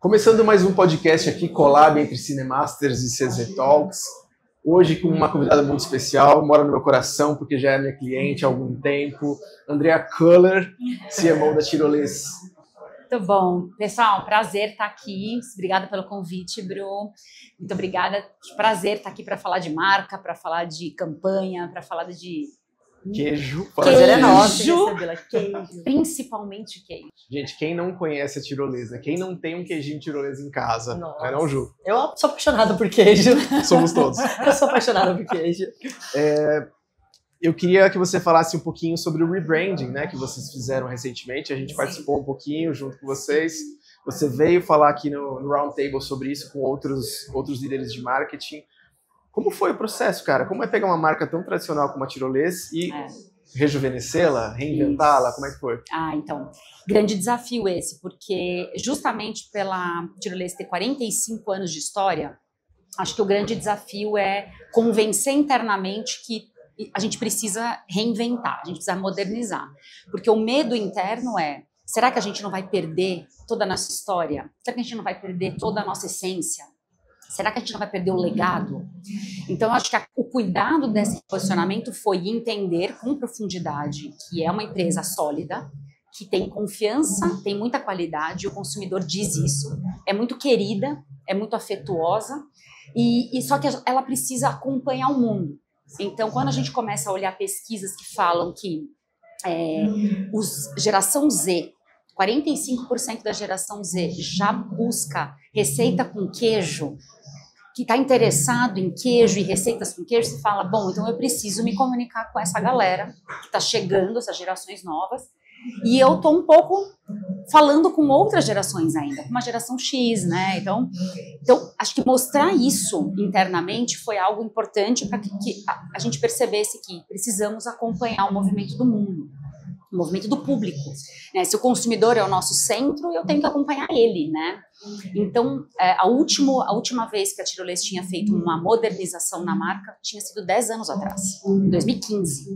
Começando mais um podcast aqui, collab entre Cinemasters e CZ Talks. Hoje com uma convidada muito especial, mora no meu coração porque já é minha cliente há algum tempo, Andrea Köhler, CMO da Tirolês. Muito bom. Pessoal, prazer estar aqui. Obrigada pelo convite, Bru. Muito obrigada. Prazer estar aqui para falar de marca, para falar de campanha, para falar de queijo. Prazer é nosso recebê-la. Queijo. Principalmente queijo. Gente, quem não conhece a Tirolesa? Quem não tem um queijinho tirolesa em casa? Nossa. Não é não, Ju? Eu sou apaixonada por queijo. Somos todos. Eu sou apaixonada por queijo. Eu queria que você falasse um pouquinho sobre o rebranding, né, que vocês fizeram recentemente. A gente participou um pouquinho junto com vocês. Você veio falar aqui no Roundtable sobre isso com outros líderes de marketing. Como foi o processo, cara? Como é pegar uma marca tão tradicional como a Tirolês e rejuvenescê-la, reinventá-la? Como é que foi? Então, grande desafio esse, porque justamente pela Tirolês ter 45 anos de história, acho que o grande desafio é convencer internamente que a gente precisa reinventar, a gente precisa modernizar. Porque o medo interno é, será que a gente não vai perder toda a nossa história? Será que a gente não vai perder toda a nossa essência? Será que a gente não vai perder o legado? Então, acho que o cuidado desse posicionamento foi entender com profundidade que é uma empresa sólida, que tem confiança, tem muita qualidade, o consumidor diz isso, é muito querida, é muito afetuosa, e só que ela precisa acompanhar o mundo. Então, quando a gente começa a olhar pesquisas que falam que geração Z, 45% da geração Z já busca receita com queijo, que está interessado em queijo e receitas com queijo, você fala, bom, então eu preciso me comunicar com essa galera que está chegando, essas gerações novas, e eu estou um pouco falando com outras gerações ainda, com uma geração X, né? Então, acho que mostrar isso internamente foi algo importante para que a gente percebesse que precisamos acompanhar o movimento do mundo, o movimento do público, né? Se o consumidor é o nosso centro, eu tenho que acompanhar ele, né? Então, a última vez que a Tirolês tinha feito uma modernização na marca tinha sido 10 anos atrás, em 2015.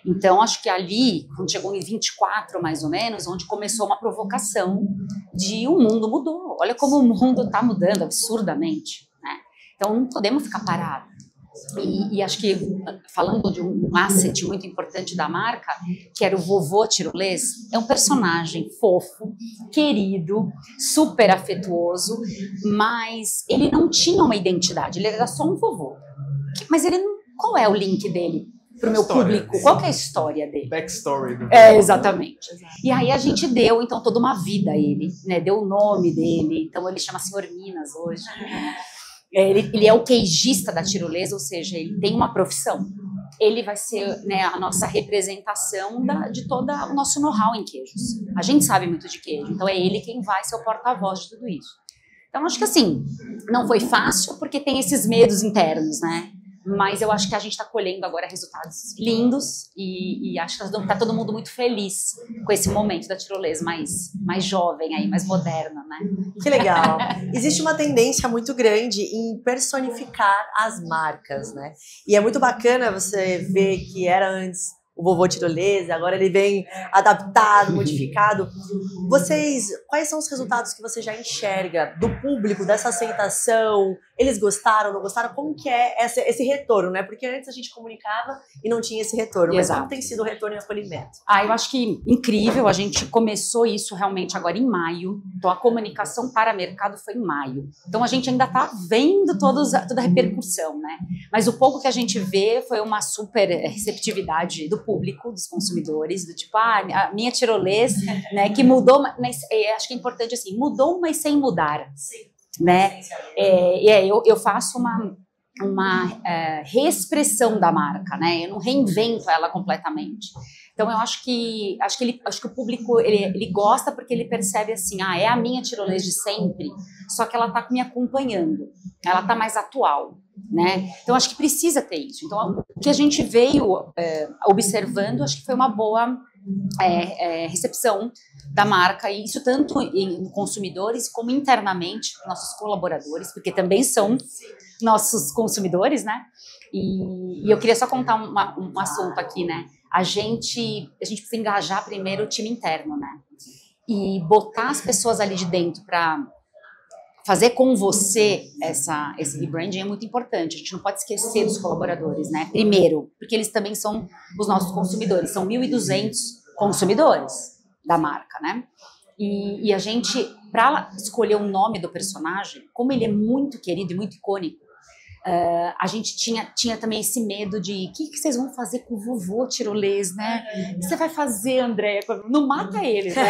Então, acho que ali, quando chegou em 24 mais ou menos, onde começou uma provocação de o mundo mudou. Olha como o mundo está mudando absurdamente, né? Então, não podemos ficar parados. E acho que, falando de um asset muito importante da marca, que era o vovô Tirolês, é um personagem fofo, querido, super afetuoso, mas ele não tinha uma identidade, ele era só um vovô. Mas ele não, qual é o link dele para o meu público? Qual que é a história dele? Backstory do exatamente. E aí a gente deu, então, toda uma vida a ele, né? Deu o nome dele, então ele chama Senhor Minas hoje. Ele é o queijista da Tirolês, ou seja, ele tem uma profissão. Ele vai ser, né, a nossa representação de todo o nosso know-how em queijos. A gente sabe muito de queijo, então é ele quem vai ser o porta-voz de tudo isso. Então, acho que assim, não foi fácil porque tem esses medos internos, né? Mas eu acho que a gente está colhendo agora resultados lindos e acho que está todo mundo muito feliz com esse momento da Tirolês mais jovem, aí, mais moderna, né? Que legal. Existe uma tendência muito grande em personificar as marcas, né? E é muito bacana você ver que era antes o vovô Tirolês, agora ele vem adaptado, modificado. Quais são os resultados que você já enxerga do público, dessa aceitação? Eles gostaram, não gostaram? Como que é esse retorno, né? Porque antes a gente comunicava e não tinha esse retorno. Mas como tem sido o retorno e acolhimento? Eu acho que incrível. A gente começou isso realmente agora em maio. Então, a comunicação para mercado foi em maio. Então, a gente ainda está vendo toda a repercussão, né? Mas o pouco que a gente vê foi uma super receptividade do público, dos consumidores, do tipo, a minha Tirolês, né, que mudou, mas acho que é importante assim, mudou, mas sem mudar. Sim. Né? Eu faço uma reexpressão da marca, né? Eu não reinvento ela completamente. Então, eu acho que o público ele gosta porque ele percebe assim, é a minha Tirolês de sempre, só que ela está me acompanhando, ela está mais atual, né? Então, acho que precisa ter isso. Então, o que a gente veio observando, acho que foi uma boa recepção da marca, e isso tanto em consumidores como internamente para nossos colaboradores, porque também são nossos consumidores, né? E eu queria só contar um assunto aqui, né? A gente precisa engajar primeiro o time interno, né? E botar as pessoas ali de dentro para fazer com você esse rebranding é muito importante. A gente não pode esquecer dos colaboradores, né? Primeiro, porque eles também são os nossos consumidores. São 1.200 consumidores da marca, né? E a gente, para escolher o nome do personagem, como ele é muito querido e muito icônico, a gente tinha também esse medo de o que vocês vão fazer com o vovô tirolês, né? O que você vai fazer, André? Não mata ele, né?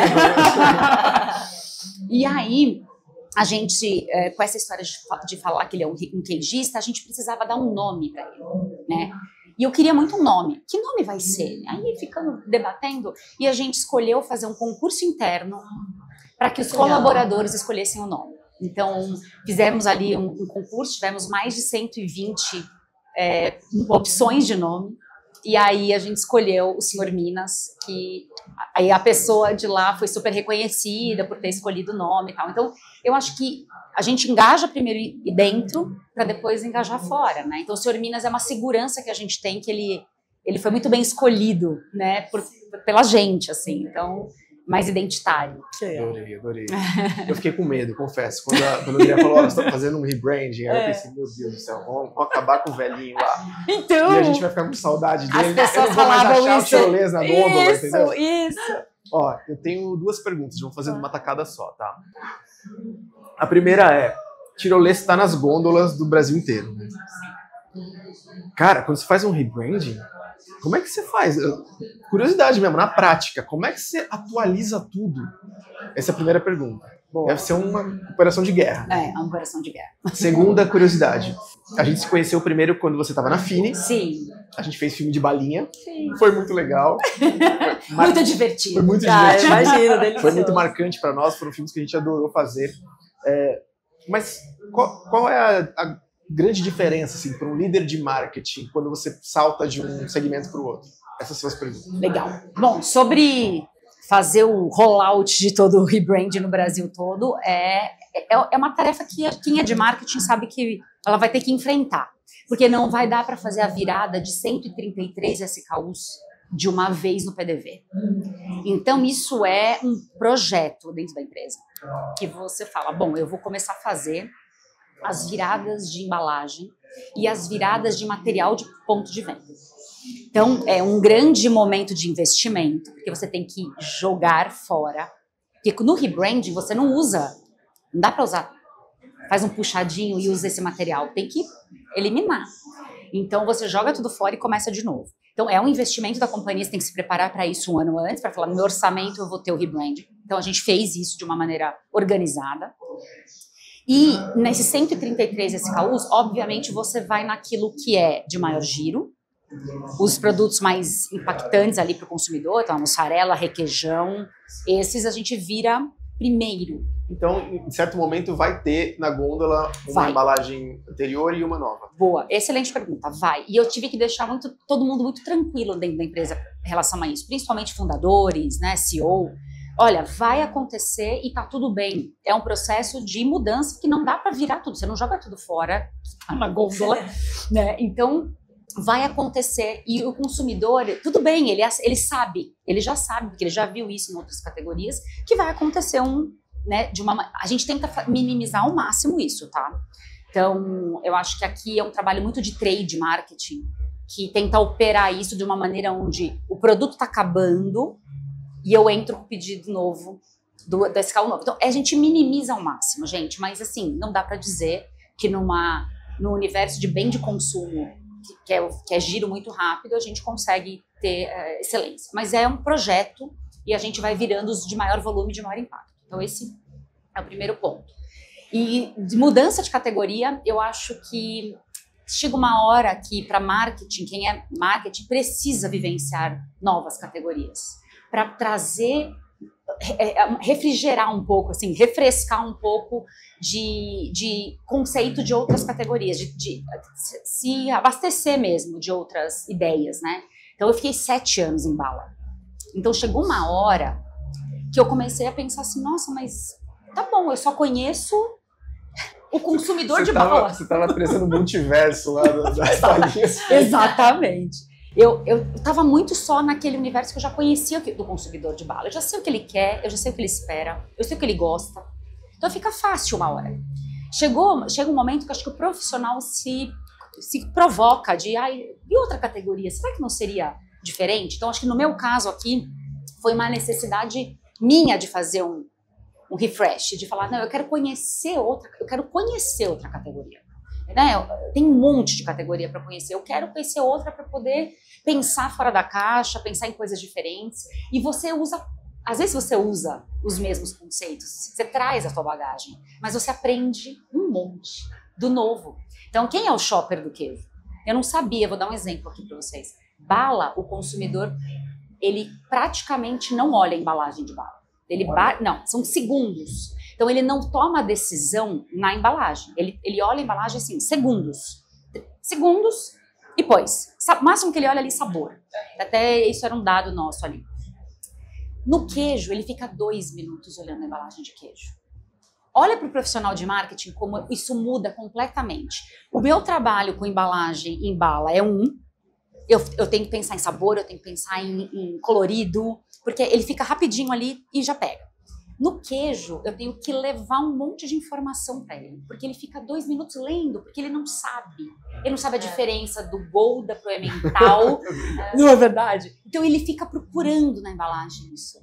E aí, a gente, com essa história de falar que ele é um queijista, a gente precisava dar um nome para ele, né? E eu queria muito um nome. Que nome vai ser? Aí, ficando debatendo, e a gente escolheu fazer um concurso interno para que os colaboradores escolhessem o nome. Então, fizemos ali um concurso, tivemos mais de 120 opções de nome, e aí a gente escolheu o Senhor Minas, que aí a pessoa de lá foi super reconhecida por ter escolhido o nome e tal. Então, eu acho que a gente engaja primeiro dentro, para depois engajar fora, né? Então, o Senhor Minas é uma segurança que a gente tem, que ele foi muito bem escolhido, né, pela gente, assim, então... mais identitário. Adorei. Eu fiquei com medo, confesso. Quando a Andrea falou, você está fazendo um rebranding, aí eu pensei, meu Deus do céu, vamos acabar com o velhinho lá. Então, e a gente vai ficar com saudade dele. As pessoas falavam isso. Tirolês na gôndola, entendeu? Isso. Ó, eu tenho 2 perguntas, vamos fazer numa tacada só, tá? A primeira é, tirolês está nas gôndolas do Brasil inteiro, né? Cara, quando você faz um rebranding, como é que você faz? Curiosidade mesmo, na prática, como é que você atualiza tudo? Essa é a primeira pergunta. Boa. Deve ser uma operação de guerra. É uma operação de guerra. Segunda curiosidade. A gente se conheceu primeiro quando você estava na Fini. Sim. A gente fez filme de balinha. Sim. Foi muito legal. Muito divertido. Foi muito divertido. Imagino, delicioso. Foi muito marcante para nós, foram filmes que a gente adorou fazer. Mas qual é a grande diferença assim, para um líder de marketing quando você salta de um segmento para o outro? Essas são as perguntas. Legal. Bom, sobre fazer o rollout de todo o rebrand no Brasil todo, é uma tarefa que quem é de marketing sabe que ela vai ter que enfrentar. Porque não vai dar para fazer a virada de 133 SKUs de uma vez no PDV. Então, isso é um projeto dentro da empresa. Que você fala, bom, eu vou começar a fazer as viradas de embalagem e as viradas de material de ponto de venda. Então, é um grande momento de investimento, porque você tem que jogar fora. Porque no rebranding você não usa, não dá para usar, faz um puxadinho e usa esse material, tem que eliminar. Então, você joga tudo fora e começa de novo. Então, é um investimento da companhia, você tem que se preparar para isso um ano antes, para falar, no meu orçamento eu vou ter o rebranding. Então, a gente fez isso de uma maneira organizada. E nesses 133 SKUs, obviamente, você vai naquilo que é de maior giro, os produtos mais impactantes ali para o consumidor, então a mussarela, requeijão, esses a gente vira primeiro. Então, em certo momento, vai ter na gôndola uma embalagem anterior e uma nova. Boa, excelente pergunta, vai. E eu tive que deixar todo mundo muito tranquilo dentro da empresa em relação a isso, principalmente fundadores, né, CEO. Olha, vai acontecer e tá tudo bem. É um processo de mudança que não dá para virar tudo. Você não joga tudo fora, tá na gôndola, né? Então, vai acontecer. E o consumidor, tudo bem, ele sabe, ele já sabe, porque ele já viu isso em outras categorias, que vai acontecer a gente tenta minimizar ao máximo isso, tá? Então, eu acho que aqui é um trabalho muito de trade marketing, que tenta operar isso de uma maneira onde o produto tá acabando, e eu entro com o pedido novo do SKU novo. Então, a gente minimiza ao máximo, gente. Mas, assim, não dá para dizer que no universo de bem de consumo, que é giro muito rápido, a gente consegue ter excelência. Mas é um projeto e a gente vai virando os de maior volume e de maior impacto. Então, esse é o primeiro ponto. E de mudança de categoria, eu acho que chega uma hora que, para marketing, quem é marketing precisa vivenciar novas categorias. Para trazer, refrigerar um pouco, assim, refrescar um pouco de conceito de outras categorias, de se abastecer mesmo de outras ideias, né? Então, eu fiquei 7 anos em bala. Então, chegou uma hora que eu comecei a pensar assim, nossa, mas tá bom, eu só conheço o consumidor de bala. Você estava presa no multiverso lá das balinhas. Exatamente. Eu estava muito só naquele universo que eu já conhecia do consumidor de bala. Eu já sei o que ele quer, eu já sei o que ele espera, eu sei o que ele gosta. Então fica fácil uma hora. chega um momento que eu acho que o profissional se provoca de, e outra categoria, será que não seria diferente? Então, acho que no meu caso aqui, foi uma necessidade minha de fazer um refresh, de falar, não, eu quero conhecer outra categoria. Né? Tem um monte de categoria para conhecer, eu quero conhecer outra para poder pensar fora da caixa, pensar em coisas diferentes, e às vezes você usa os mesmos conceitos, você traz a sua bagagem, mas você aprende um monte do novo. Então, quem é o shopper do queijo? Eu não sabia, vou dar um exemplo aqui para vocês. Bala, o consumidor, ele praticamente não olha a embalagem de bala. Não, são segundos. Então, ele não toma a decisão na embalagem. Ele olha a embalagem assim, segundos. Segundos e pôs. O máximo que ele olha ali, sabor. Até isso era um dado nosso ali. No queijo, ele fica 2 minutos olhando a embalagem de queijo. Olha para o profissional de marketing como isso muda completamente. O meu trabalho com embalagem em bala é eu tenho que pensar em sabor, eu tenho que pensar em colorido, porque ele fica rapidinho ali e já pega. No queijo, eu tenho que levar um monte de informação para ele, porque ele fica 2 minutos lendo, porque ele não sabe. Ele não sabe a diferença do Gouda pro Emmental. Não é verdade? Então ele fica procurando na embalagem isso.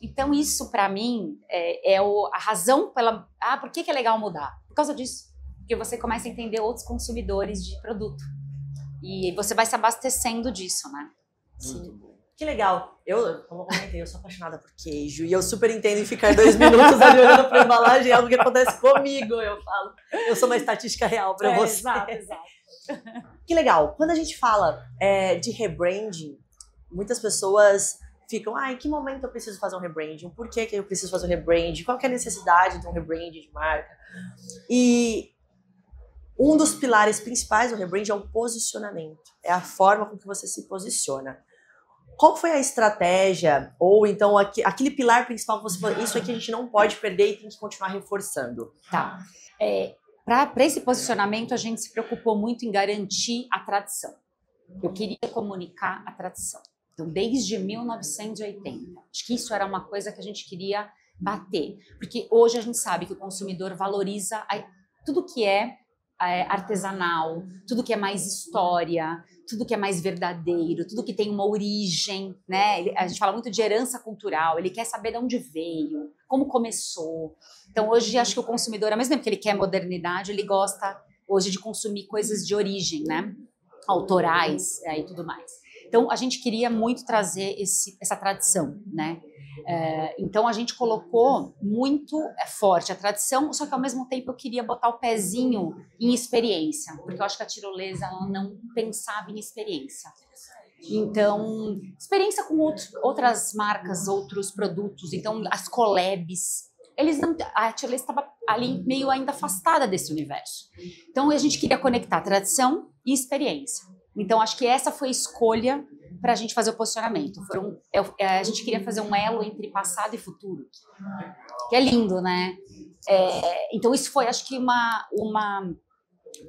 Então isso para mim é a razão pela... por que é legal mudar? Por causa disso. Porque você começa a entender outros consumidores de produto. E você vai se abastecendo disso, né? Sim. Que legal. Como eu comentei, eu sou apaixonada por queijo. E eu super entendo em ficar 2 minutos ali olhando pra embalagem. É algo que acontece comigo, eu falo. Eu sou uma estatística real pra você. Exato. Que legal. Quando a gente fala de rebranding, muitas pessoas ficam, em que momento eu preciso fazer um rebranding? Por que eu preciso fazer um rebranding? Qual que é a necessidade de um rebranding de marca? E um dos pilares principais do rebranding é o posicionamento. É a forma com que você se posiciona. Qual foi a estratégia, ou então aquele pilar principal que você falou, isso aqui a gente não pode perder e tem que continuar reforçando? Tá. Para esse posicionamento, a gente se preocupou muito em garantir a tradição. Eu queria comunicar a tradição. Então, desde 1980. Acho que isso era uma coisa que a gente queria bater. Porque hoje a gente sabe que o consumidor valoriza tudo que é artesanal, tudo que é mais história, tudo que é mais verdadeiro, tudo que tem uma origem, né? A gente fala muito de herança cultural, ele quer saber de onde veio, como começou. Então, hoje, acho que o consumidor, ao mesmo tempo que ele quer modernidade, ele gosta hoje de consumir coisas de origem, né? Autorais e tudo mais. Então, a gente queria muito trazer essa tradição, né? Então, a gente colocou muito forte a tradição, só que, ao mesmo tempo, eu queria botar o pezinho em experiência, porque eu acho que a tirolesa ela não pensava em experiência. Então, experiência com outras marcas, outros produtos. Então, as collabs, a tirolesa estava ali meio ainda afastada desse universo. Então, a gente queria conectar tradição e experiência. Então, acho que essa foi a escolha para a gente fazer o posicionamento. A gente queria fazer um elo entre passado e futuro, que é lindo, né? Então, isso foi, acho que,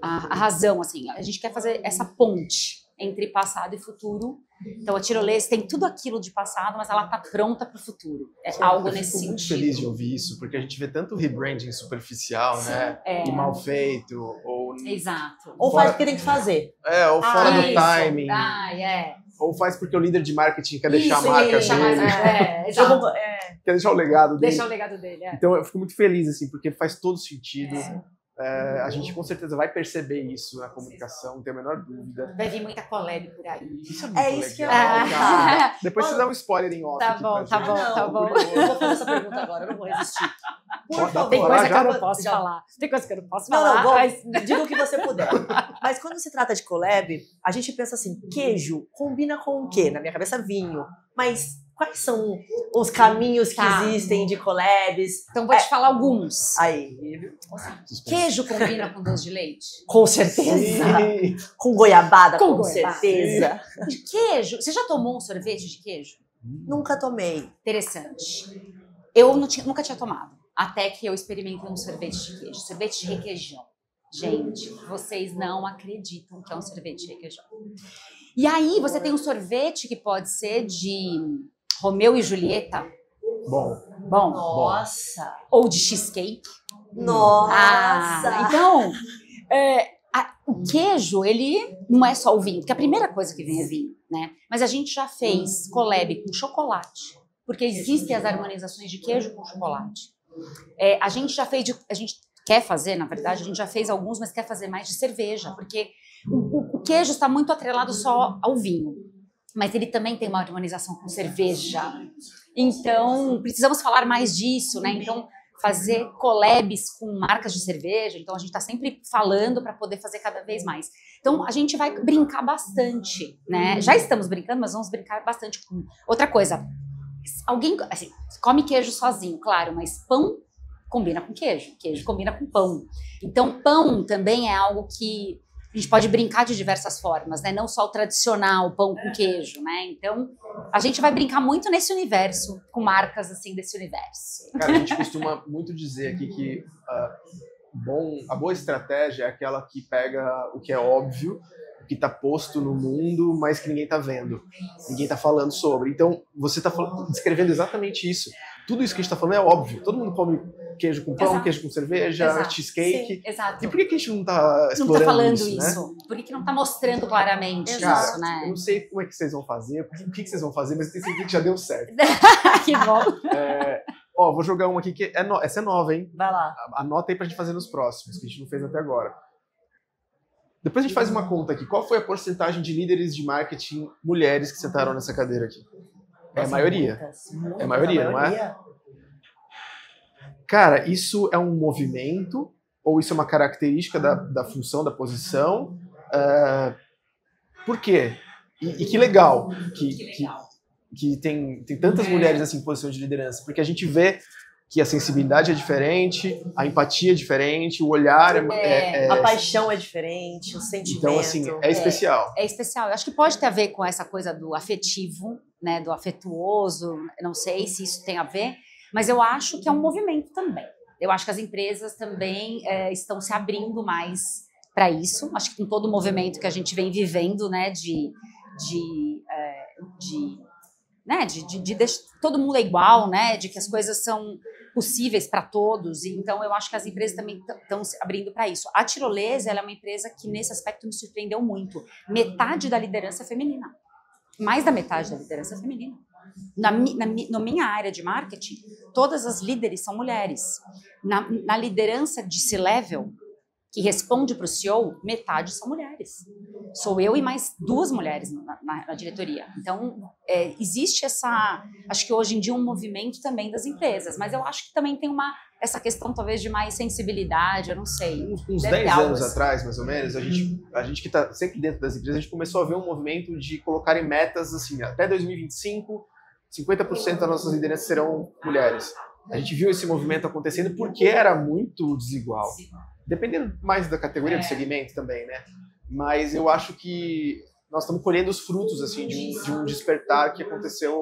a razão, assim. A gente quer fazer essa ponte entre passado e futuro. Então, a tirolesa tem tudo aquilo de passado, mas ela está pronta para o futuro. Algo nesse sentido. Eu fico muito feliz de ouvir isso, porque a gente vê tanto rebranding superficial, né? E mal feito, Exato. Ou faz porque tem que fazer. Ou fora do timing. É. Ou faz porque o líder de marketing quer deixar a marca dele. Exato. Quer deixar o legado dele. Deixar o legado dele, Então eu fico muito feliz, assim, porque faz todo sentido. A gente com certeza vai perceber isso na comunicação, não tenho a menor dúvida. Vai vir muita collab por aí. Isso é muito isso legal. que Depois você dá um spoiler em off. Tá bom. Eu vou fazer essa pergunta agora, eu não vou resistir. Por favor. Tem coisa que eu não posso falar. Tem coisa que eu não posso falar. Mas diga o que você puder. Mas quando se trata de collab, a gente pensa assim, queijo combina com o quê? Na minha cabeça, vinho. Mas quais são os caminhos que existem de collabs? Então vou te falar alguns. Aí. Queijo combina com doce de leite? Com certeza. Sim. Com goiabada, com certeza. De queijo. Você já tomou um sorvete de queijo? Nunca tomei. Interessante. Eu nunca tinha tomado. Até que eu experimentei um sorvete de queijo. Sorvete de requeijão. Gente, vocês não acreditam que é um sorvete de requeijão. E aí você tem um sorvete que pode ser de Romeu e Julieta. Bom. Nossa. Ou de cheesecake. Nossa! Então, o queijo, ele não é só o vinho, porque a primeira coisa que vem é vinho, né? Mas a gente já fez collab com chocolate, porque existem as harmonizações de queijo com chocolate. A gente já fez, a gente quer fazer, na verdade, a gente já fez alguns, mas quer fazer mais de cerveja, porque o queijo está muito atrelado só ao vinho, mas ele também tem uma harmonização com cerveja. Então, precisamos falar mais disso, né? Então, fazer collabs com marcas de cerveja. Então, a gente está sempre falando para poder fazer cada vez mais. Então, a gente vai brincar bastante, né? Já estamos brincando, mas vamos brincar bastante com outra coisa. Alguém, assim, come queijo sozinho, claro, mas pão combina com queijo, queijo combina com pão. Então, pão também é algo que a gente pode brincar de diversas formas, né? Não só o tradicional pão com queijo, né? Então, a gente vai brincar muito nesse universo, com marcas assim desse universo. Cara, a gente costuma muito dizer aqui que a boa estratégia é aquela que pega o que é óbvio, o que está posto no mundo, mas que ninguém está vendo, ninguém está falando sobre. Então, você está descrevendo exatamente isso. Tudo isso que a gente está falando é óbvio. Todo mundo come queijo com pão, queijo com cerveja, cheesecake. Sim, exato. E por que a gente não está explorando falando isso? Né? Por que não está mostrando claramente Cara, isso, né? Eu não sei como é que vocês vão fazer, o que vocês vão fazer, mas eu tenho certeza que já deu certo. Que bom. Vou jogar um aqui que essa é nova, hein? Vai lá. Anota aí pra gente fazer nos próximos, que a gente não fez até agora. Depois a gente faz uma conta aqui. Qual foi a porcentagem de líderes de marketing mulheres que sentaram nessa cadeira aqui? É a maioria. É a maioria, não é? Cara, isso é um movimento ou isso é uma característica da função, da posição? Por quê? E que legal que tem tantas mulheres assim, em posição de liderança, porque a gente vê que a sensibilidade é diferente, a empatia é diferente, o olhar a paixão é diferente, o sentimento. Então, assim, é especial. É especial. Eu acho que pode ter a ver com essa coisa do afetivo, né, do afetuoso. Não sei se isso tem a ver, mas eu acho que é um movimento também. Eu acho que as empresas também estão se abrindo mais para isso. Acho que com todo o movimento que a gente vem vivendo, né, de todo mundo é igual, né, de que as coisas são possíveis para todos. E então eu acho que as empresas também estão se abrindo para isso. A Tirolesa, ela é uma empresa que nesse aspecto me surpreendeu muito. Metade da liderança é feminina. Mais da metade da liderança é feminina. Na minha área de marketing, todas as líderes são mulheres. Na liderança de C-level, que responde para o CEO, metade são mulheres. Sou eu e mais 2 mulheres na diretoria. Então, existe acho que hoje em dia um movimento também das empresas, mas eu acho que também tem essa questão talvez de mais sensibilidade, eu não sei. Uns 10 anos atrás, mais ou menos, a gente que está sempre dentro das empresas, a gente começou a ver um movimento de colocarem metas assim, até 2025, 50% das nossas lideranças serão mulheres. A gente viu esse movimento acontecendo porque era muito desigual. Dependendo mais da categoria do segmento também, né? Mas eu acho que nós estamos colhendo os frutos assim de um despertar que aconteceu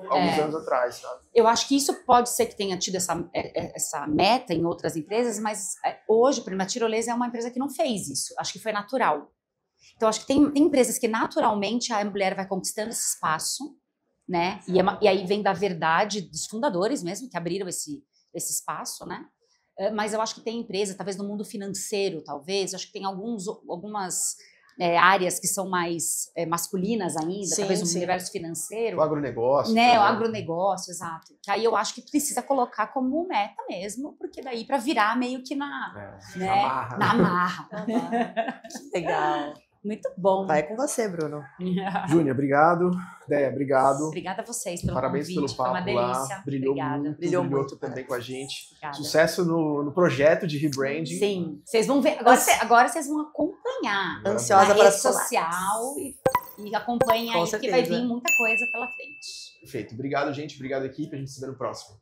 alguns anos atrás, sabe? Eu acho que isso pode ser que tenha tido essa meta em outras empresas, mas hoje, por exemplo, a Tirolesa é uma empresa que não fez isso. Acho que foi natural. Então, acho que tem empresas que naturalmente a mulher vai conquistando esse espaço, né? E aí vem da verdade dos fundadores mesmo, que abriram esse espaço, né? Mas eu acho que tem empresa, talvez no mundo financeiro, talvez, acho que tem algumas áreas que são mais masculinas ainda, talvez no universo financeiro. O agronegócio. Né? O agronegócio, exato. Que aí eu acho que precisa colocar como meta mesmo, porque daí para virar meio que na marra. Que legal. Muito bom. Vai com você, Bruno. Júnia, obrigado. Déia, obrigado. Obrigada a vocês pelo Parabéns convite. pelo papo Foi uma delícia. lá. Brilhou muito. Brilhou muito também com a gente. Obrigada. Sucesso no projeto de rebranding. Sim. Vocês vão ver. Agora vocês vão acompanhar. Ansiosa na para rede social e acompanhem aí, porque vai vir muita coisa pela frente. Perfeito. Obrigado, gente. Obrigado, equipe. A gente se vê no próximo.